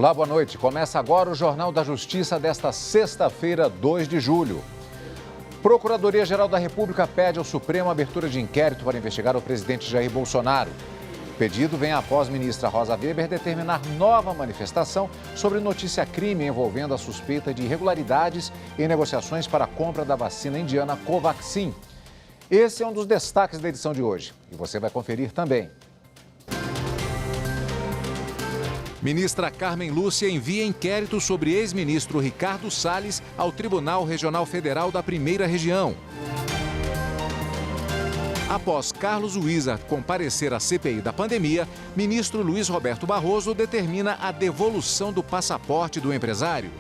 Olá, boa noite. Começa agora o Jornal da Justiça desta sexta-feira, 2 de julho. Procuradoria-Geral da República pede ao Supremo a abertura de inquérito para investigar o presidente Jair Bolsonaro. O pedido vem após a ministra Rosa Weber determinar nova manifestação sobre notícia-crime envolvendo a suspeita de irregularidades em negociações para a compra da vacina indiana Covaxin. Esse é um dos destaques da edição de hoje e você vai conferir também. Ministra Carmen Lúcia envia inquérito sobre ex-ministro Ricardo Salles ao Tribunal Regional Federal da Primeira Região. Após Carlos Wizard comparecer à CPI da pandemia, ministro Luiz Roberto Barroso determina a devolução do passaporte do empresário.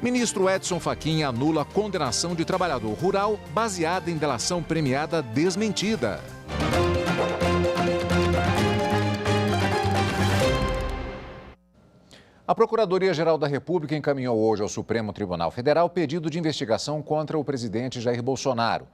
Ministro Edson Fachin anula a condenação de trabalhador rural baseada em delação premiada desmentida. A Procuradoria-Geral da República encaminhou hoje ao Supremo Tribunal Federal pedido de investigação contra o presidente Jair Bolsonaro.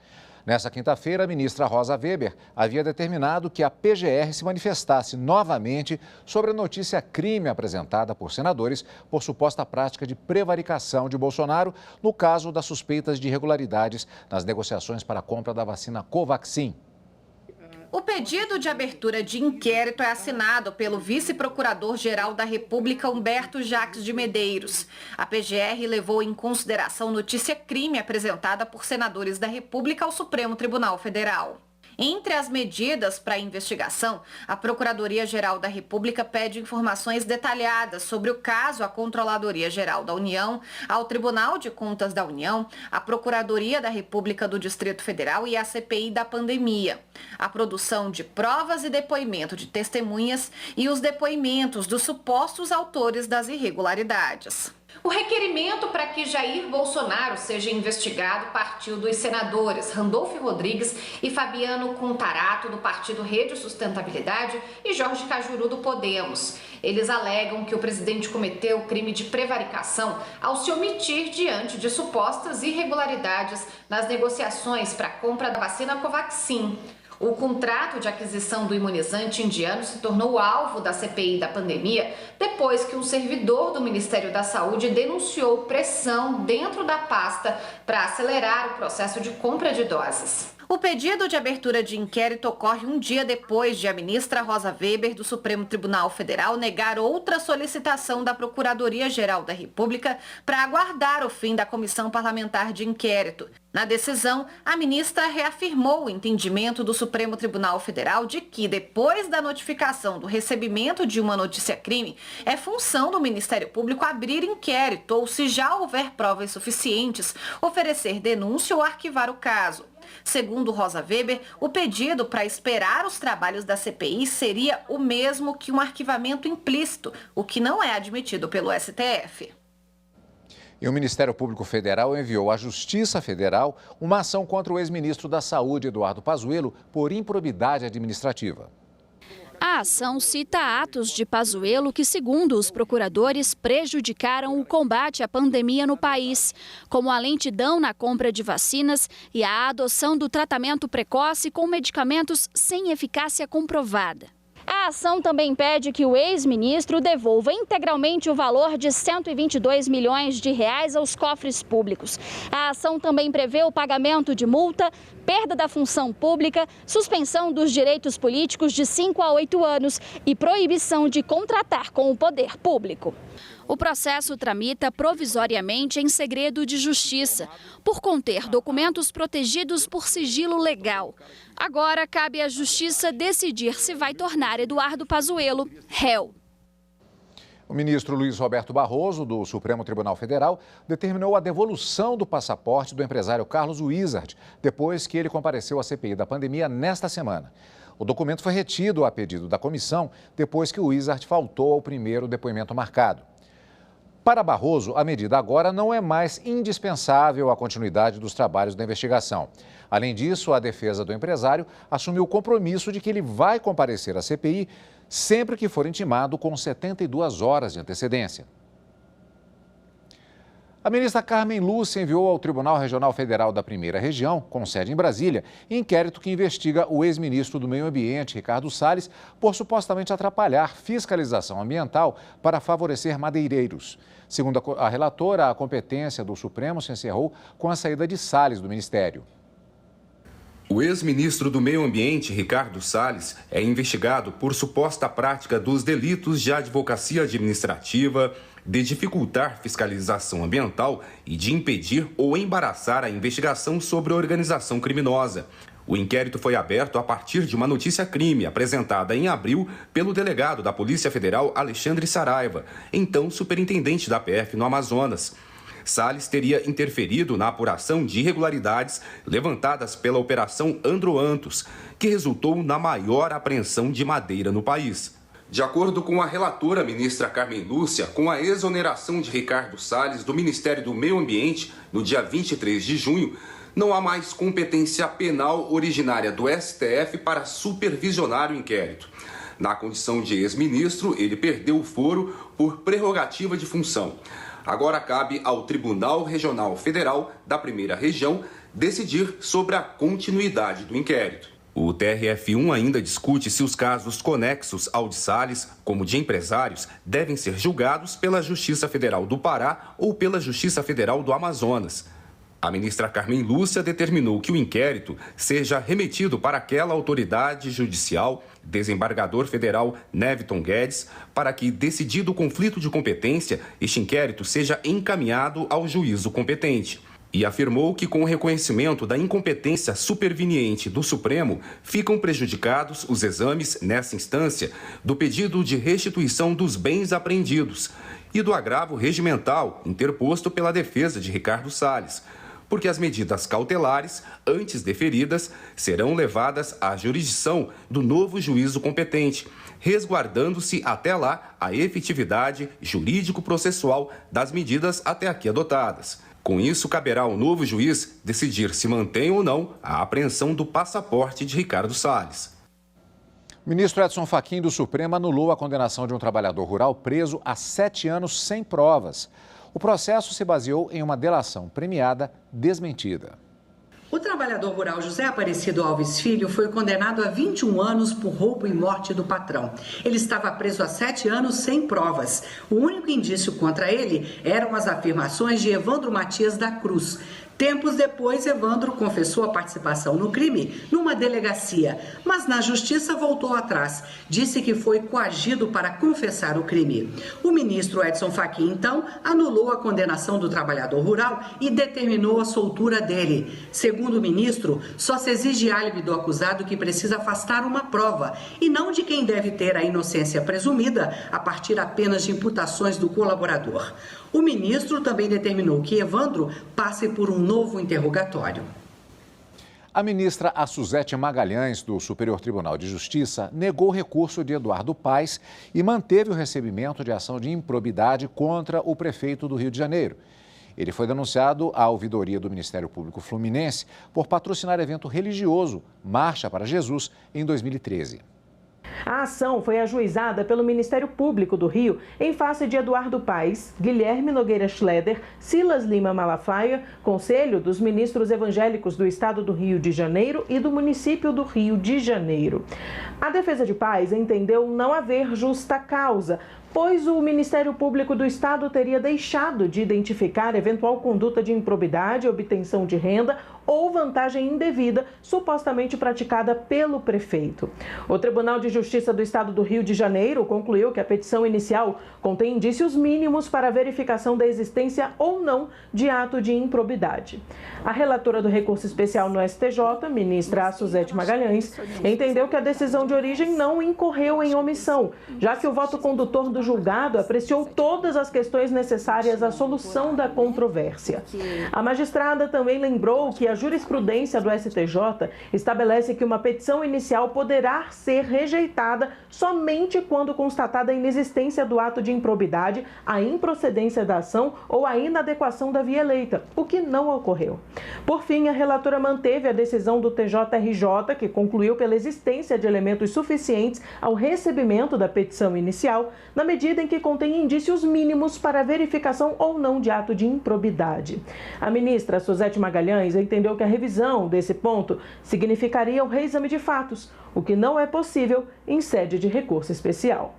Nessa quinta-feira, a ministra Rosa Weber havia determinado que a PGR se manifestasse novamente sobre a notícia-crime apresentada por senadores por suposta prática de prevaricação de Bolsonaro no caso das suspeitas de irregularidades nas negociações para a compra da vacina Covaxin. O pedido de abertura de inquérito é assinado pelo vice-procurador-geral da República, Humberto Jacques de Medeiros. A PGR levou em consideração notícia-crime apresentada por senadores da República ao Supremo Tribunal Federal. Entre as medidas para a investigação, a Procuradoria-Geral da República pede informações detalhadas sobre o caso à Controladoria-Geral da União, ao Tribunal de Contas da União, à Procuradoria da República do Distrito Federal e à CPI da pandemia. A produção de provas e depoimento de testemunhas e os depoimentos dos supostos autores das irregularidades. O requerimento para que Jair Bolsonaro seja investigado partiu dos senadores Randolfo Rodrigues e Fabiano Contarato, do partido Rede Sustentabilidade, e Jorge Cajuru, do Podemos. Eles alegam que o presidente cometeu crime de prevaricação ao se omitir diante de supostas irregularidades nas negociações para a compra da vacina Covaxin. O contrato de aquisição do imunizante indiano se tornou alvo da CPI da pandemia depois que um servidor do Ministério da Saúde denunciou pressão dentro da pasta para acelerar o processo de compra de doses. O pedido de abertura de inquérito ocorre um dia depois de a ministra Rosa Weber, do Supremo Tribunal Federal, negar outra solicitação da Procuradoria-Geral da República para aguardar o fim da comissão parlamentar de inquérito. Na decisão, a ministra reafirmou o entendimento do Supremo Tribunal Federal de que, depois da notificação do recebimento de uma notícia-crime, é função do Ministério Público abrir inquérito ou, se já houver provas suficientes, oferecer denúncia ou arquivar o caso. Segundo Rosa Weber, o pedido para esperar os trabalhos da CPI seria o mesmo que um arquivamento implícito, o que não é admitido pelo STF. E o Ministério Público Federal enviou à Justiça Federal uma ação contra o ex-ministro da Saúde, Eduardo Pazuello, por improbidade administrativa. A ação cita atos de Pazuello que, segundo os procuradores, prejudicaram o combate à pandemia no país, como a lentidão na compra de vacinas e a adoção do tratamento precoce com medicamentos sem eficácia comprovada. A ação também pede que o ex-ministro devolva integralmente o valor de 122 milhões de reais aos cofres públicos. A ação também prevê o pagamento de multa, perda da função pública, suspensão dos direitos políticos de 5 a 8 anos e proibição de contratar com o poder público. O processo tramita provisoriamente em segredo de justiça, por conter documentos protegidos por sigilo legal. Agora cabe à Justiça decidir se vai tornar Eduardo Pazuello réu. O ministro Luiz Roberto Barroso, do Supremo Tribunal Federal, determinou a devolução do passaporte do empresário Carlos Wizard, depois que ele compareceu à CPI da pandemia nesta semana. O documento foi retido a pedido da comissão, depois que o Wizard faltou ao primeiro depoimento marcado. Para Barroso, a medida agora não é mais indispensável à continuidade dos trabalhos da investigação. Além disso, a defesa do empresário assumiu o compromisso de que ele vai comparecer à CPI sempre que for intimado com 72 horas de antecedência. A ministra Carmen Lúcia enviou ao Tribunal Regional Federal da Primeira Região, com sede em Brasília, inquérito que investiga o ex-ministro do Meio Ambiente, Ricardo Salles, por supostamente atrapalhar fiscalização ambiental para favorecer madeireiros. Segundo a relatora, a competência do Supremo se encerrou com a saída de Salles do ministério. O ex-ministro do Meio Ambiente, Ricardo Salles, é investigado por suposta prática dos delitos de advocacia administrativa, de dificultar fiscalização ambiental e de impedir ou embaraçar a investigação sobre a organização criminosa. O inquérito foi aberto a partir de uma notícia-crime apresentada em abril pelo delegado da Polícia Federal, Alexandre Saraiva, então superintendente da PF no Amazonas. Salles teria interferido na apuração de irregularidades levantadas pela Operação Androantos, que resultou na maior apreensão de madeira no país. De acordo com a relatora ministra Carmen Lúcia, com a exoneração de Ricardo Salles do Ministério do Meio Ambiente no dia 23 de junho, não há mais competência penal originária do STF para supervisionar o inquérito. Na condição de ex-ministro, ele perdeu o foro por prerrogativa de função. Agora cabe ao Tribunal Regional Federal da Primeira Região decidir sobre a continuidade do inquérito. O TRF1 ainda discute se os casos conexos ao de Salles, como de empresários, devem ser julgados pela Justiça Federal do Pará ou pela Justiça Federal do Amazonas. A ministra Carmen Lúcia determinou que o inquérito seja remetido para aquela autoridade judicial, desembargador federal Neviton Guedes, para que, decidido o conflito de competência, este inquérito seja encaminhado ao juízo competente. E afirmou que, com o reconhecimento da incompetência superveniente do Supremo, ficam prejudicados os exames, nessa instância, do pedido de restituição dos bens apreendidos e do agravo regimental interposto pela defesa de Ricardo Salles, porque as medidas cautelares, antes deferidas, serão levadas à jurisdição do novo juízo competente, resguardando-se até lá a efetividade jurídico-processual das medidas até aqui adotadas. Com isso, caberá ao novo juiz decidir se mantém ou não a apreensão do passaporte de Ricardo Salles. O ministro Edson Fachin do Supremo anulou a condenação de um trabalhador rural preso há 7 anos sem provas. O processo se baseou em uma delação premiada desmentida. O trabalhador rural José Aparecido Alves Filho foi condenado a 21 anos por roubo e morte do patrão. Ele estava preso há 7 anos sem provas. O único indício contra ele eram as afirmações de Evandro Matias da Cruz. Tempos depois, Evandro confessou a participação no crime numa delegacia, mas na justiça voltou atrás. Disse que foi coagido para confessar o crime. O ministro Edson Fachin, então, anulou a condenação do trabalhador rural e determinou a soltura dele. Segundo o ministro, só se exige álibi do acusado que precisa afastar uma prova e não de quem deve ter a inocência presumida a partir apenas de imputações do colaborador. O ministro também determinou que Evandro passe por um novo interrogatório. A ministra Suzete Magalhães, do Superior Tribunal de Justiça, negou o recurso de Eduardo Paes e manteve o recebimento de ação de improbidade contra o prefeito do Rio de Janeiro. Ele foi denunciado à ouvidoria do Ministério Público Fluminense por patrocinar evento religioso, Marcha para Jesus, em 2013. A ação foi ajuizada pelo Ministério Público do Rio em face de Eduardo Paes, Guilherme Nogueira Schleder, Silas Lima Malafaia, Conselho dos Ministros Evangélicos do Estado do Rio de Janeiro e do município do Rio de Janeiro. A defesa de Paes entendeu não haver justa causa, pois o Ministério Público do Estado teria deixado de identificar eventual conduta de improbidade, obtenção de renda ou vantagem indevida supostamente praticada pelo prefeito. O Tribunal de Justiça do Estado do Rio de Janeiro concluiu que a petição inicial contém indícios mínimos para a verificação da existência ou não de ato de improbidade. A relatora do recurso especial no STJ, ministra Suzete Magalhães, entendeu que a decisão de origem não incorreu em omissão, já que o voto condutor do julgado apreciou todas as questões necessárias à solução da controvérsia. A magistrada também lembrou que a jurisprudência do STJ estabelece que uma petição inicial poderá ser rejeitada somente quando constatada a inexistência do ato de improbidade, a improcedência da ação ou a inadequação da via eleita, o que não ocorreu. Por fim, a relatora manteve a decisão do TJRJ, que concluiu pela existência de elementos suficientes ao recebimento da petição inicial, na medida em que contém indícios mínimos para verificação ou não de ato de improbidade. A ministra Suzete Magalhães entendeu que a revisão desse ponto significaria o reexame de fatos, o que não é possível em sede de recurso especial.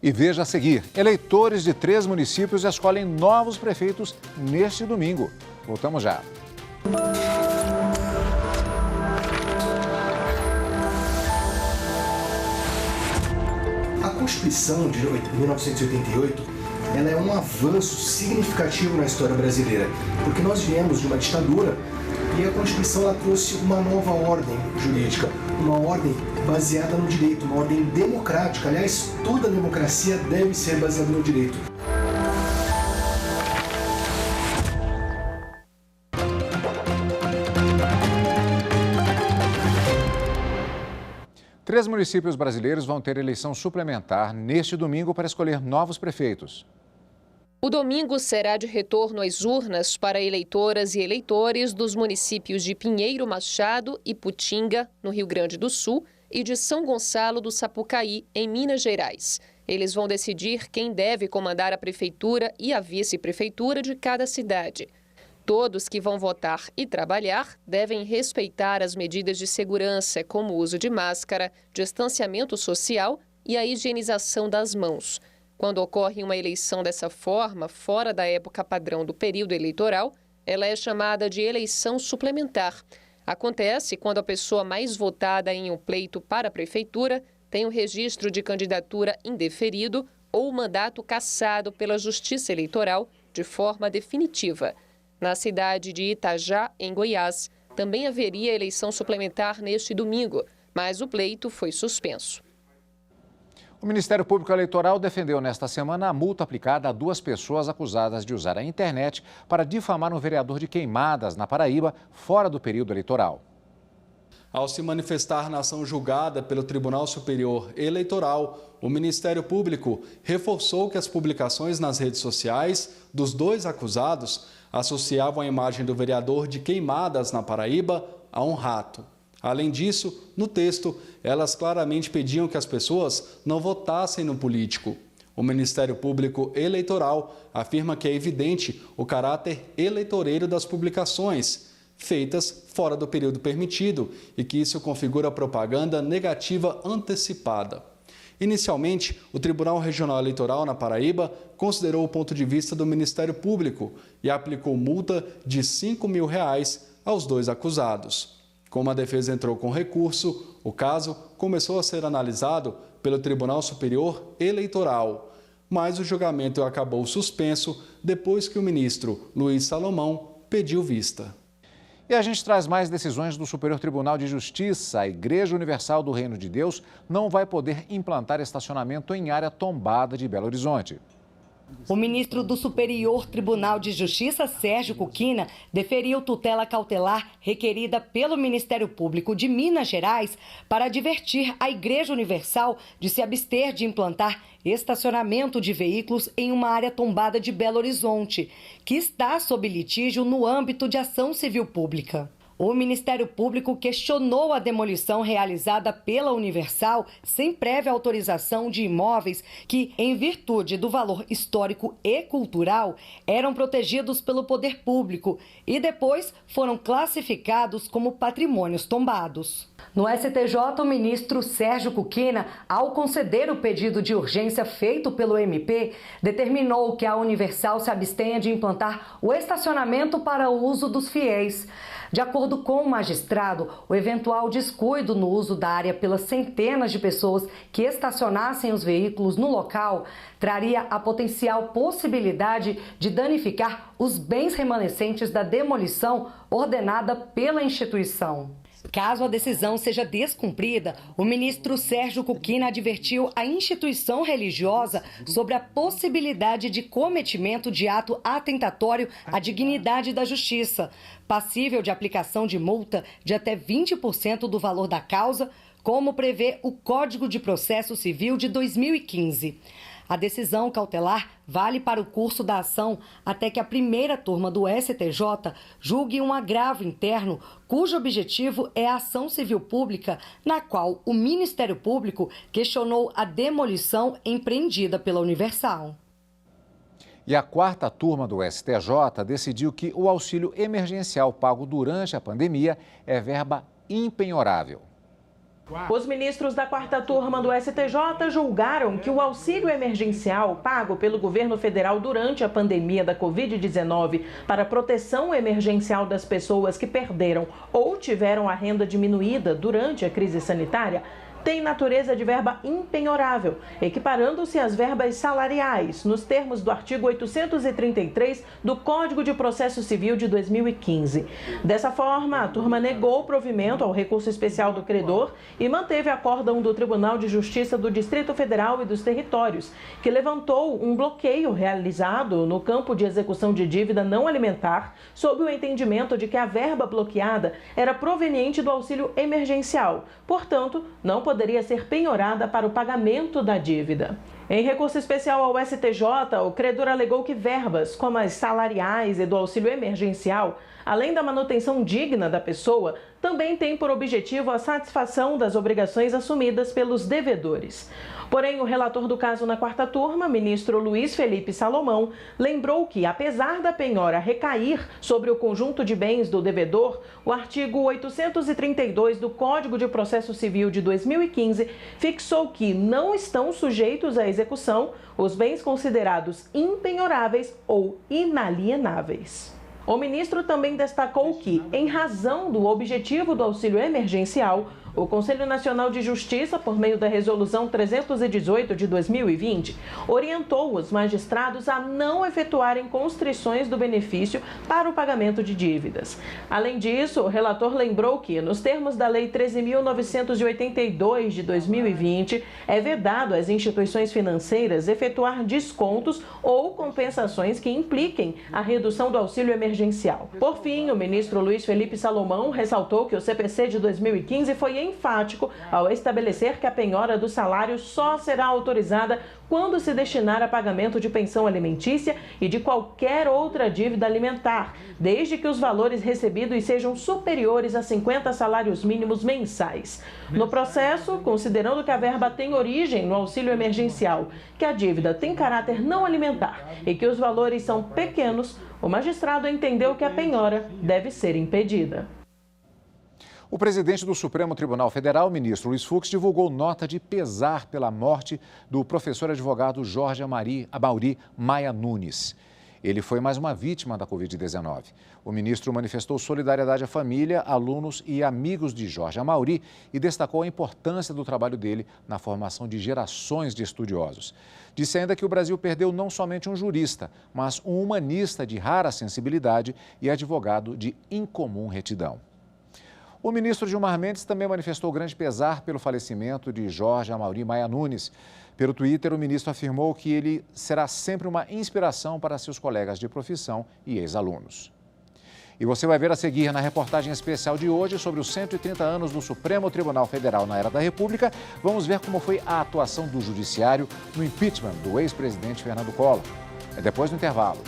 E veja a seguir, eleitores de 3 municípios escolhem novos prefeitos neste domingo. Voltamos já. A Constituição de 1988 ela é um avanço significativo na história brasileira, porque nós viemos de uma ditadura e a Constituição ela trouxe uma nova ordem jurídica, uma ordem baseada no direito, uma ordem democrática. Aliás, toda democracia deve ser baseada no direito. Três municípios brasileiros vão ter eleição suplementar neste domingo para escolher novos prefeitos. O domingo será de retorno às urnas para eleitoras e eleitores dos municípios de Pinheiro Machado e Putinga, no Rio Grande do Sul, e de São Gonçalo do Sapucaí, em Minas Gerais. Eles vão decidir quem deve comandar a prefeitura e a vice-prefeitura de cada cidade. Todos que vão votar e trabalhar devem respeitar as medidas de segurança, como o uso de máscara, distanciamento social e a higienização das mãos. Quando ocorre uma eleição dessa forma, fora da época padrão do período eleitoral, ela é chamada de eleição suplementar. Acontece quando a pessoa mais votada em um pleito para a prefeitura tem o registro de candidatura indeferido ou o mandato cassado pela Justiça Eleitoral de forma definitiva. Na cidade de Itajá, em Goiás, também haveria eleição suplementar neste domingo, mas o pleito foi suspenso. O Ministério Público Eleitoral defendeu nesta semana a multa aplicada a 2 pessoas acusadas de usar a internet para difamar um vereador de Queimadas, na Paraíba, fora do período eleitoral. Ao se manifestar na ação julgada pelo Tribunal Superior Eleitoral, o Ministério Público reforçou que as publicações nas redes sociais dos 2 acusados associavam a imagem do vereador de Queimadas, na Paraíba, a um rato. Além disso, no texto, elas claramente pediam que as pessoas não votassem no político. O Ministério Público Eleitoral afirma que é evidente o caráter eleitoreiro das publicações, feitas fora do período permitido, e que isso configura propaganda negativa antecipada. Inicialmente, o Tribunal Regional Eleitoral na Paraíba considerou o ponto de vista do Ministério Público e aplicou multa de R$ 5.000 aos 2 acusados. Como a defesa entrou com recurso, o caso começou a ser analisado pelo Tribunal Superior Eleitoral, mas o julgamento acabou suspenso depois que o ministro Luiz Salomão pediu vista. E a gente traz mais decisões do Superior Tribunal de Justiça. A Igreja Universal do Reino de Deus não vai poder implantar estacionamento em área tombada de Belo Horizonte. O ministro do Superior Tribunal de Justiça, Sérgio Cuquina, deferiu tutela cautelar requerida pelo Ministério Público de Minas Gerais para advertir a Igreja Universal de se abster de implantar estacionamento de veículos em uma área tombada de Belo Horizonte, que está sob litígio no âmbito de ação civil pública. O Ministério Público questionou a demolição realizada pela Universal sem prévia autorização de imóveis que, em virtude do valor histórico e cultural, eram protegidos pelo poder público e depois foram classificados como patrimônios tombados. No STJ, o ministro Sérgio Cuquina, ao conceder o pedido de urgência feito pelo MP, determinou que a Universal se abstenha de implantar o estacionamento para o uso dos fiéis. De acordo com o magistrado, o eventual descuido no uso da área pelas centenas de pessoas que estacionassem os veículos no local traria a potencial possibilidade de danificar os bens remanescentes da demolição ordenada pela instituição. Caso a decisão seja descumprida, o ministro Sérgio Kukina advertiu a instituição religiosa sobre a possibilidade de cometimento de ato atentatório à dignidade da justiça, passível de aplicação de multa de até 20% do valor da causa, como prevê o Código de Processo Civil de 2015. A decisão cautelar vale para o curso da ação até que a primeira turma do STJ julgue um agravo interno cujo objetivo é a ação civil pública, na qual o Ministério Público questionou a demolição empreendida pela Universal. E a quarta turma do STJ decidiu que o auxílio emergencial pago durante a pandemia é verba impenhorável. Os ministros da quarta turma do STJ julgaram que o auxílio emergencial pago pelo governo federal durante a pandemia da Covid-19 para a proteção emergencial das pessoas que perderam ou tiveram a renda diminuída durante a crise sanitária tem natureza de verba impenhorável, equiparando-se às verbas salariais, nos termos do artigo 833 do Código de Processo Civil de 2015. Dessa forma, a turma negou o provimento ao recurso especial do credor e manteve acórdão do Tribunal de Justiça do Distrito Federal e dos Territórios, que levantou um bloqueio realizado no campo de execução de dívida não alimentar, sob o entendimento de que a verba bloqueada era proveniente do auxílio emergencial, portanto, não poderia ser penhorada para o pagamento da dívida. Em recurso especial ao STJ, o credor alegou que verbas, como as salariais e do auxílio emergencial, além da manutenção digna da pessoa, também têm por objetivo a satisfação das obrigações assumidas pelos devedores. Porém, o relator do caso na quarta turma, ministro Luiz Felipe Salomão, lembrou que, apesar da penhora recair sobre o conjunto de bens do devedor, o artigo 832 do Código de Processo Civil de 2015 fixou que não estão sujeitos à execução os bens considerados impenhoráveis ou inalienáveis. O ministro também destacou que, em razão do objetivo do auxílio emergencial, o Conselho Nacional de Justiça, por meio da Resolução 318 de 2020, orientou os magistrados a não efetuarem constrições do benefício para o pagamento de dívidas. Além disso, o relator lembrou que, nos termos da Lei 13.982 de 2020, é vedado às instituições financeiras efetuar descontos ou compensações que impliquem a redução do auxílio emergencial. Por fim, o ministro Luiz Felipe Salomão ressaltou que o CPC de 2015 foi enfático ao estabelecer que a penhora do salário só será autorizada quando se destinar a pagamento de pensão alimentícia e de qualquer outra dívida alimentar, desde que os valores recebidos sejam superiores a 50 salários mínimos mensais. No processo, considerando que a verba tem origem no auxílio emergencial, que a dívida tem caráter não alimentar e que os valores são pequenos, o magistrado entendeu que a penhora deve ser impedida. O presidente do Supremo Tribunal Federal, ministro Luiz Fux, divulgou nota de pesar pela morte do professor advogado Jorge Amauri Maia Nunes. Ele foi mais uma vítima da Covid-19. O ministro manifestou solidariedade à família, alunos e amigos de Jorge Amauri e destacou a importância do trabalho dele na formação de gerações de estudiosos. Disse ainda que o Brasil perdeu não somente um jurista, mas um humanista de rara sensibilidade e advogado de incomum retidão. O ministro Gilmar Mendes também manifestou grande pesar pelo falecimento de Jorge Amauri Maia Nunes. Pelo Twitter, o ministro afirmou que ele será sempre uma inspiração para seus colegas de profissão e ex-alunos. E você vai ver a seguir na reportagem especial de hoje sobre os 130 anos do Supremo Tribunal Federal na Era da República. Vamos ver como foi a atuação do Judiciário no impeachment do ex-presidente Fernando Collor. É depois do intervalo.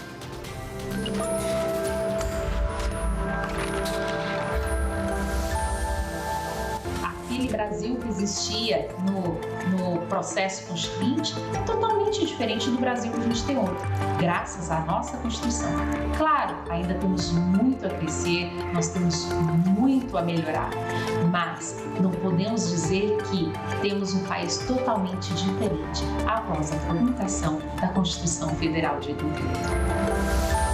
Aquele Brasil que existia no processo constituinte é totalmente diferente do Brasil que a gente tem hoje, graças à nossa Constituição. Claro, ainda temos muito a crescer, nós temos muito a melhorar, mas não podemos dizer que temos um país totalmente diferente após a publicação da Constituição Federal de 88.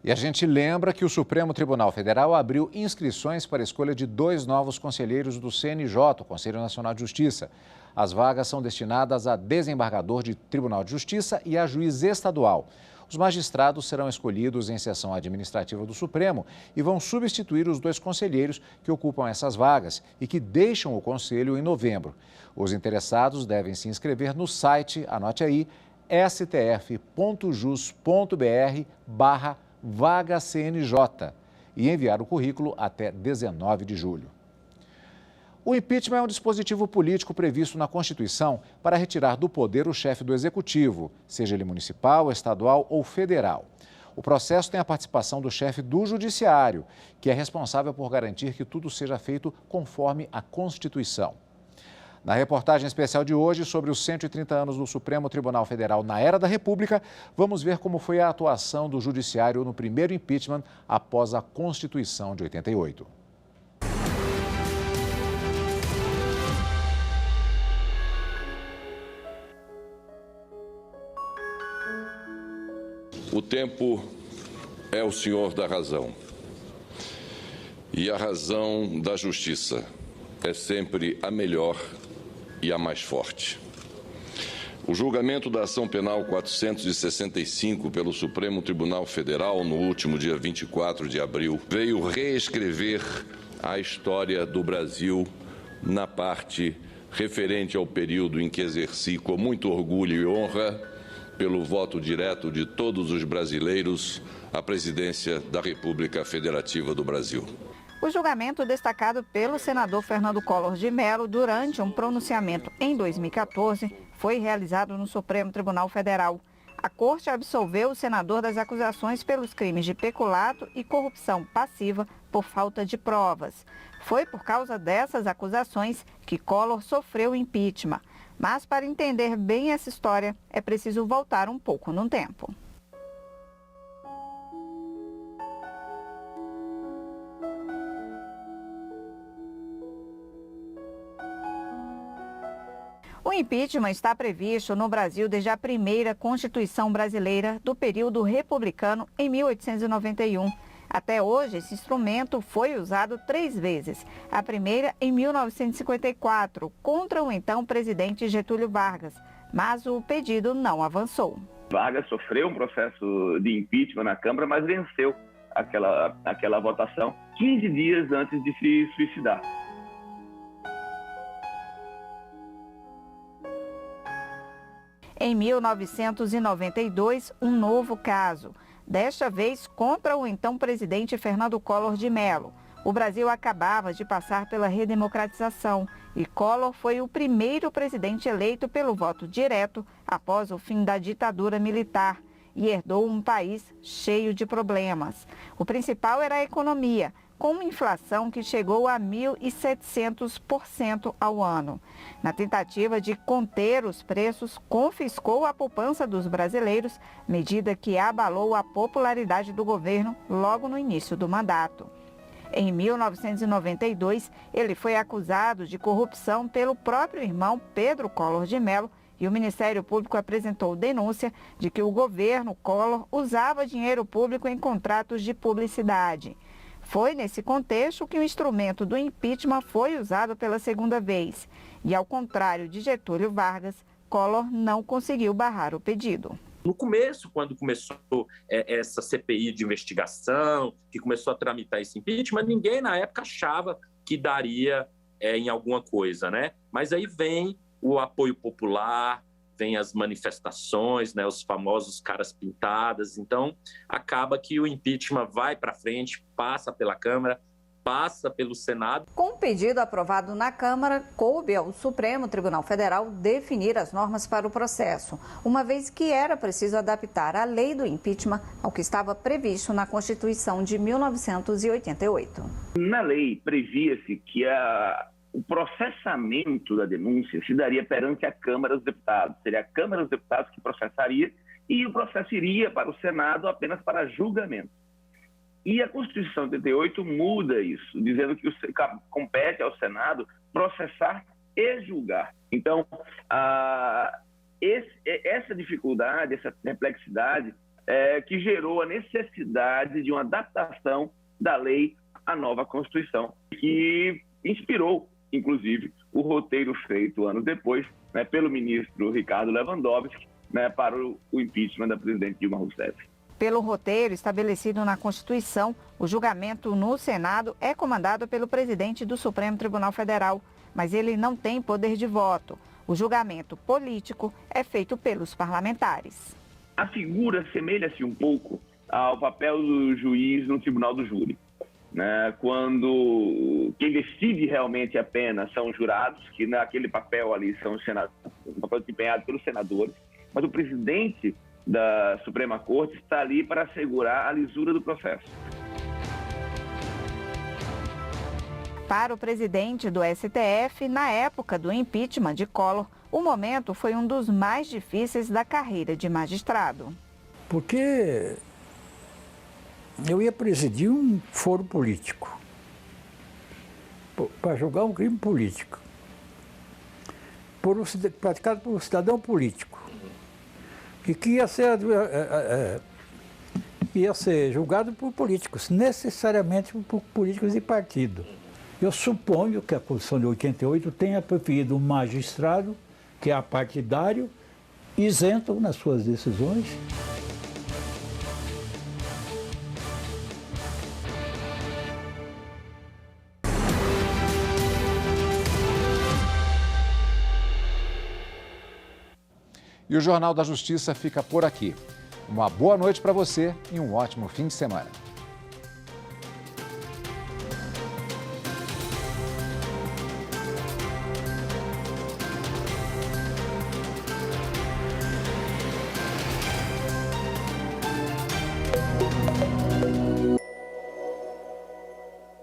E a gente lembra que o Supremo Tribunal Federal abriu inscrições para a escolha de 2 novos conselheiros do CNJ, o Conselho Nacional de Justiça. As vagas são destinadas a desembargador de Tribunal de Justiça e a juiz estadual. Os magistrados serão escolhidos em sessão administrativa do Supremo e vão substituir os 2 conselheiros que ocupam essas vagas e que deixam o Conselho em novembro. Os interessados devem se inscrever no site, anote aí, stf.jus.br/vaga CNJ e enviar o currículo até 19 de julho. O impeachment é um dispositivo político previsto na Constituição para retirar do poder o chefe do Executivo, seja ele municipal, estadual ou federal. O processo tem a participação do chefe do Judiciário, que é responsável por garantir que tudo seja feito conforme a Constituição. Na reportagem especial de hoje sobre os 130 anos do Supremo Tribunal Federal na Era da República, vamos ver como foi a atuação do Judiciário no primeiro impeachment após a Constituição de 88. O tempo é o senhor da razão. E a razão da justiça é sempre a melhor e a mais forte. O julgamento da ação penal 465 pelo Supremo Tribunal Federal no último dia 24 de abril veio reescrever a história do Brasil na parte referente ao período em que exerci com muito orgulho e honra, pelo voto direto de todos os brasileiros, a presidência da República Federativa do Brasil. O julgamento destacado pelo senador Fernando Collor de Mello durante um pronunciamento em 2014 foi realizado no Supremo Tribunal Federal. A Corte absolveu o senador das acusações pelos crimes de peculato e corrupção passiva por falta de provas. Foi por causa dessas acusações que Collor sofreu impeachment. Mas para entender bem essa história, é preciso voltar um pouco no tempo. O impeachment está previsto no Brasil desde a primeira Constituição brasileira do período republicano em 1891. Até hoje, esse instrumento foi usado 3 vezes. A primeira em 1954, contra o então presidente Getúlio Vargas, mas o pedido não avançou. Vargas sofreu um processo de impeachment na Câmara, mas venceu aquela votação 15 dias antes de se suicidar. Em 1992, um novo caso. Desta vez contra o então presidente Fernando Collor de Mello. O Brasil acabava de passar pela redemocratização e Collor foi o primeiro presidente eleito pelo voto direto após o fim da ditadura militar e herdou um país cheio de problemas. O principal era a economia, com uma inflação que chegou a 1.700% ao ano. Na tentativa de conter os preços, confiscou a poupança dos brasileiros, medida que abalou a popularidade do governo logo no início do mandato. Em 1992, ele foi acusado de corrupção pelo próprio irmão Pedro Collor de Mello e o Ministério Público apresentou denúncia de que o governo Collor usava dinheiro público em contratos de publicidade. Foi nesse contexto que o instrumento do impeachment foi usado pela segunda vez. E, ao contrário de Getúlio Vargas, Collor não conseguiu barrar o pedido. No começo, quando começou essa CPI de investigação, que começou a tramitar esse impeachment, ninguém na época achava que daria em alguma coisa, né? Mas aí vem o apoio popular, vem as manifestações, né, os famosos caras pintadas. Então, acaba que o impeachment vai para frente, passa pela Câmara, passa pelo Senado. Com o pedido aprovado na Câmara, coube ao Supremo Tribunal Federal definir as normas para o processo, uma vez que era preciso adaptar a lei do impeachment ao que estava previsto na Constituição de 1988. Na lei, previa-se que o processamento da denúncia se daria perante a Câmara dos Deputados. Seria a Câmara dos Deputados que processaria e o processo iria para o Senado apenas para julgamento. E a Constituição de 88 muda isso, dizendo que compete ao Senado processar e julgar. Então, essa dificuldade, essa perplexidade que gerou a necessidade de uma adaptação da lei à nova Constituição, que inspirou, inclusive, o roteiro feito anos depois, né, pelo ministro Ricardo Lewandowski, né, para o impeachment da presidente Dilma Rousseff. Pelo roteiro estabelecido na Constituição, o julgamento no Senado é comandado pelo presidente do Supremo Tribunal Federal, mas ele não tem poder de voto. O julgamento político é feito pelos parlamentares. A figura assemelha-se um pouco ao papel do juiz no tribunal do júri, né? Quando quem decide realmente a pena são os jurados, que naquele papel ali são os senadores, um papel desempenhado pelos senadores, mas o presidente da Suprema Corte está ali para assegurar a lisura do processo. Para o presidente do STF, na época do impeachment de Collor, o momento foi um dos mais difíceis da carreira de magistrado. Porque eu ia presidir um foro político, para julgar um crime político, praticado por um cidadão político, e que ia ser julgado por políticos, necessariamente por políticos de partido. Eu suponho que a Constituição de 88 tenha preferido um magistrado que é apartidário, isento nas suas decisões. E o Jornal da Justiça fica por aqui. Uma boa noite para você e um ótimo fim de semana.